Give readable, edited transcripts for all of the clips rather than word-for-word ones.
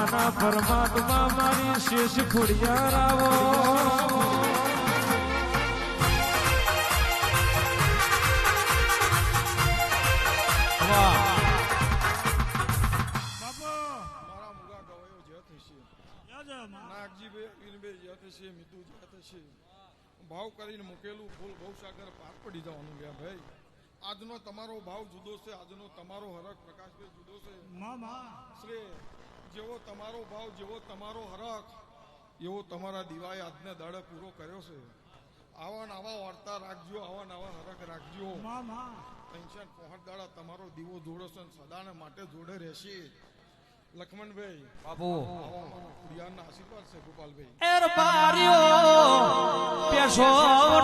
બ્રહ્માના પરમાત્મા મારી શેષ ખોડિયાર આવો ભાવ કરીને મૂકેલું ફૂલ ગૌસાગર પાર પડી જવાનું ગયા ભાઈ. આજનો તમારો ભાવ જુદો છે, આજનો તમારો હરખ પ્રકાશભાઈ જુદો છે. શ્રી જેવો તમારો ભાવ, જેવો તમારો હરખ, એવો તમારા દિવાએ આજને દાડે પૂરો કર્યો છે. આવા નવા વાર્તા રાખજો, આવા નવા હરખ રાખજો. ટેન્શન પહોંચ દાડા તમારો દીવો જોડો છે, સદાને માટે જોડે રહેશે. લખમણભાઈ બાબુ ખુડિયારના આશીર્વાદ છે. ગોપાલભાઈ એર પાર્યો પેશો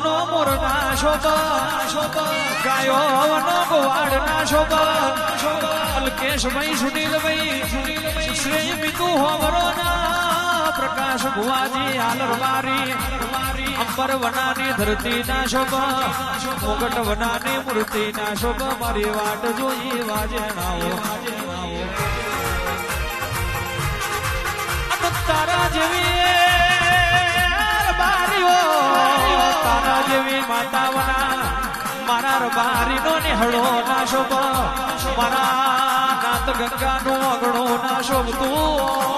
નો મોરના શોભા ગાયો નો ગોવાડના શોભા અલ્કેશભાઈ સુનિલભાઈ શ્રી મિતુ હોવરોના પ્રકાશ ભુવાજી આલરવારી અંબર વનાની ધરતી ના શોભા મોગટ વનાની મૂર્તિ ના શોભા મારી વાટ જોઈ વાજે નાવો તારા જેવી બારીઓ તારા જેવી માતાવના મારા રબારી નો નિહળો ના શોભ મારા નાત ગંગા નો અગણો ના શોભતું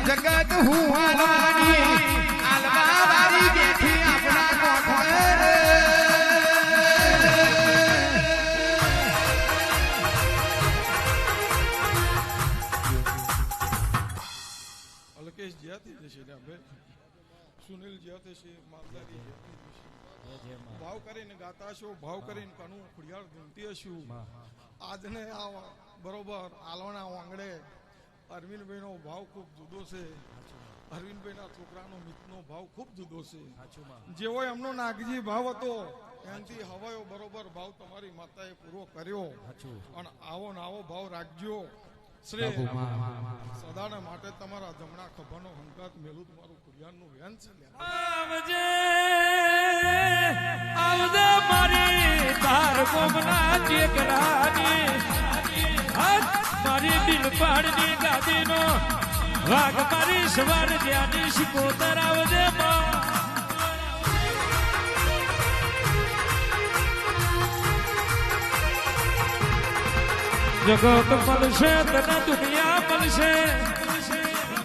જગત હુવાની આલવાવારી બેઠી આપણા કોઠે અલ્કેશ જ્યાંથી જશે ને ભાઈ સુનિલ જ્યાંથી છે માલદારી જ્યાંથી જશે ભાવ કરીને ગાતા છો ભાવ કરીને કનું ખુડિયાર ગમતી હશું આજને આ બરોબર આલવાના વાંગડે અરવિંદભાઈ નો ભાવ ખૂબ જુદો છે. અરવિંદભાઈ ના છોકરાનો મિતનો ભાવ ખૂબ જુદો છે. જેવો એમનો નાગજી ભાવ હતો એનાથી હવાયો બરોબર ભાવ તમારી માતાએ પૂરો કર્યો અને આવો ને આવો ભાવ રાખજો. શ્રી સદાને માટે તમારા જમણા ખભાનો હંકાત મેલું તમારું કુરિયાનનું વેન છે. આવજે આવજે મારી તાર કોમના ચેકરાની મારી દિલ પાડની ગાદીનો વાઘ મારી સવાર જ્યાંની શિકોતર આવજે જગત મળશે તને દુનિયા મળશે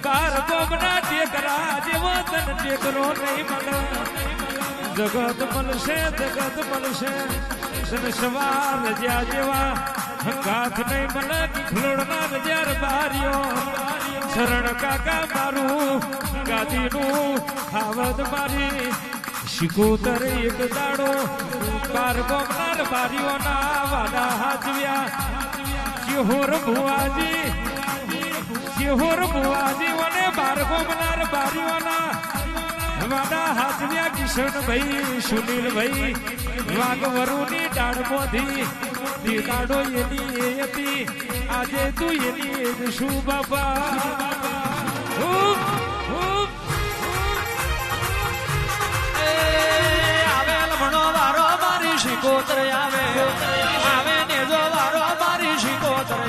બાર ગોમના ટેકરા જેવો તને ટેકરો નહીં મળે જગત મળશે તને સવાર જ્યાં જેવા હંગાથ નહીં મળે ખલોડના નજર બારીઓ શરણ કાકા મારું ગાદીનું ખાવત મારી શિકોતર એક દાડો બાર ગોમનાર બારીઓના વાડા હાજવ્યા શિહોર ભુવાજી વને બાર ગોમનાર બારીઓના વાડા હાજવ્યા કિશનભાઈ સુનિલભાઈ વાઘવરુની ડાળમોથી દીદાડો એની એ હતી આજે તું એની શું બાપા આવે લમણો વારો મારી શિકોતર આવે ને જો વારો મારી શિકોતર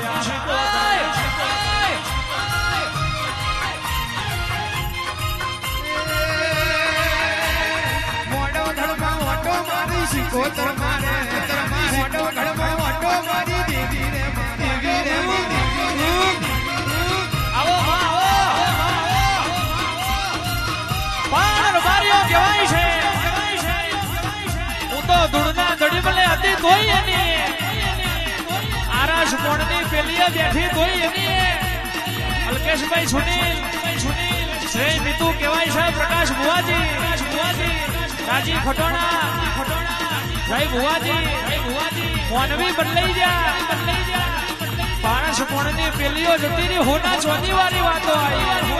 મોડો ધડમાં ઓટો મારી શિકોતર મારે મોડો ધડમાં ઓટો મારી દેવી રે આવો પાર બારીઓ કહેવાય છે હું તો ધૂળના ધડીમલે હતી તોય એની આરાશ મોણની પેલીએ બેઠી તોય એની અલ્કેશભાઈ સુનિલ શ્રી મિતુ કહેવાય છે પ્રકાશ ભુવાજી રાજી ખટોણા જય ભુવાજી મોનવી બદલાઈ જા પાણસ મોણની પેલીઓ જતી રહી હોના ચોથી વાળી વાતો આવી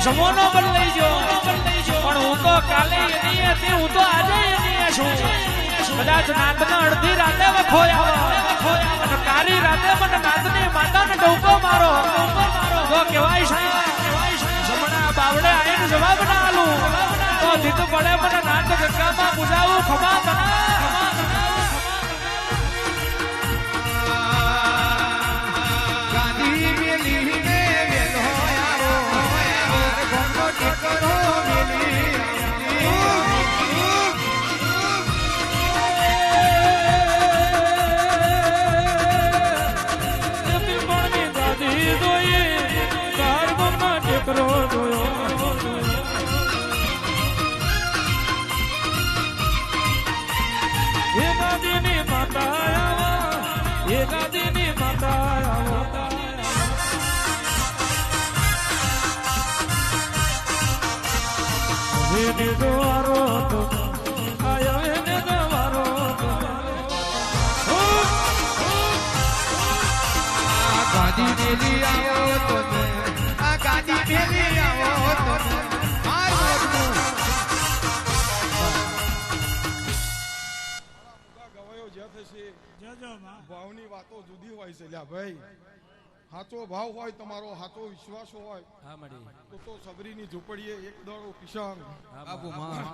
જમોનો બદલાઈ ગયો પણ હું તો કાલે એની હતી હું તો આજે એની છું કદાચ નાતના અડધી રાતે ખોયા અને કારી રાતે મને નાતની માતાને ડોકો મારો તો કહેવાય છે જમણા બાવડે આવીને જવાબ ના આલું તો દીત પડે મને નાત ગંગામાં પૂજાવું ખમા બના ગાંધી મેલીને વેલો આવો ગોમનો ટીકરો મેલી ગાંધી મેલી આવો તો આ ગાંધી મેલી આવો તો ગવાયો જ્યાં થશે ભાવની વાતો જુદી હોય છે લ્યા ભાઈ સાચો ભાવ હોય તમારો સાચો વિશ્વાસ હોય તો સબરીની ઝૂંપડીએ એક દડો કિશન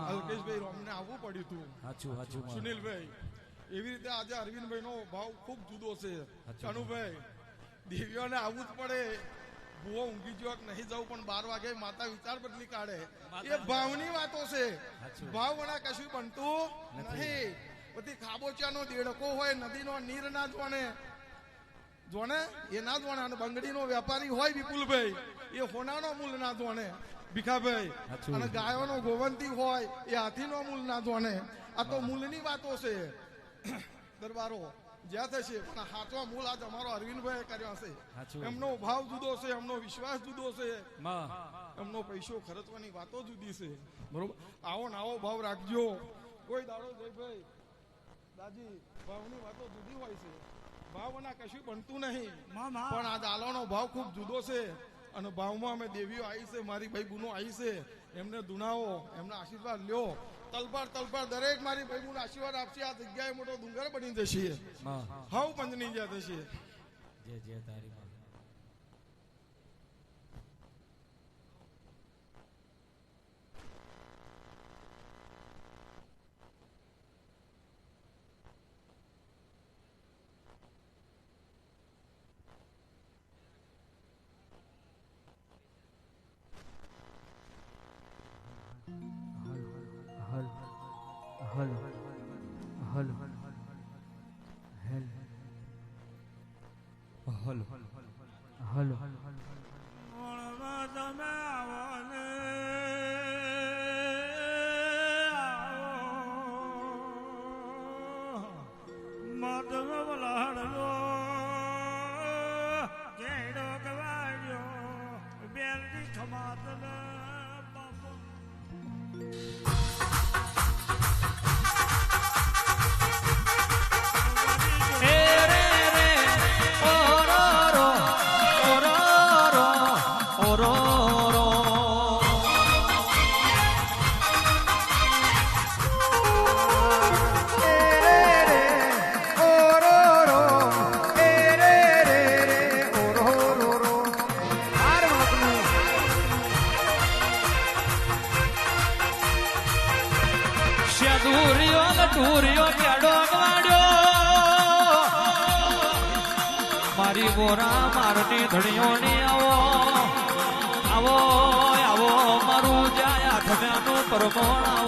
અલ્કેશભાઈ રોમને આવવું પડ્યું હતું સુનિલભાઈ એવી રીતે આજે અરવિંદભાઈ નો ભાવ ખૂબ જુદો છે કનુભાઈ દેવીઓને આવવું જ પડે ભૂવો ઊંઘી ગયો નહીં જવું પણ 12 વાગે માતા વિચાર બદલી કાઢે એ ભાવની વાતો છે ભાવ વણા કશું બનતું નહીં બધી ખાબોચિયાનો દેડકો હોય નદીનો નીર ના જોને એ ના જોણે અને બંગડીનો વેપારી હોય વિપુલભાઈ એ હોનાનો મૂલ ના જોણે ભીખાભાઈ અને ગાયોનો ગોવંતી હોય એ હાથીનો મૂલ ના જોણે આ તો મૂલની વાતો છે દરબારો જ્યાં થશે પણ હાથવા મૂળ આજ અમારો અરવિંદભાઈ કર્યો છે એમનો ભાવ જુદો છે એમનો વિશ્વાસ જુદો છે એમનો પૈસો ખર્ચવાની વાતો જુદી છે બરોબર આવો ને આવો ભાવ રાખજો કોઈ દાડો જયભાઈ દાજી ભાવની વાતો જુદી હોય છે ભાવના કશું બનતું નહીં પણ આ દાલાનો ભાવ ખૂબ જુદો છે અને ભાવમાં અમે દેવીઓ આવી છે મારી ભાઈ બુનો આવી છે એમને દુનાવો એમના આશીર્વાદ લ્યો તલપાર દરેક મારી ભાઈ બુનો આશીર્વાદ આપશે આ જગ્યાએ મોટો ડુંગર બની જશે હાવ પંજની જ્યાં થશે હલો તમે આવો ને માધવ વલાડલો કેડો ગવાડ્યો બેલની ખમાત ને બાપુ મારી બોરા મારની ધણીઓની આવો મારું જાય આઠમ્યાનું પરમોણ આવો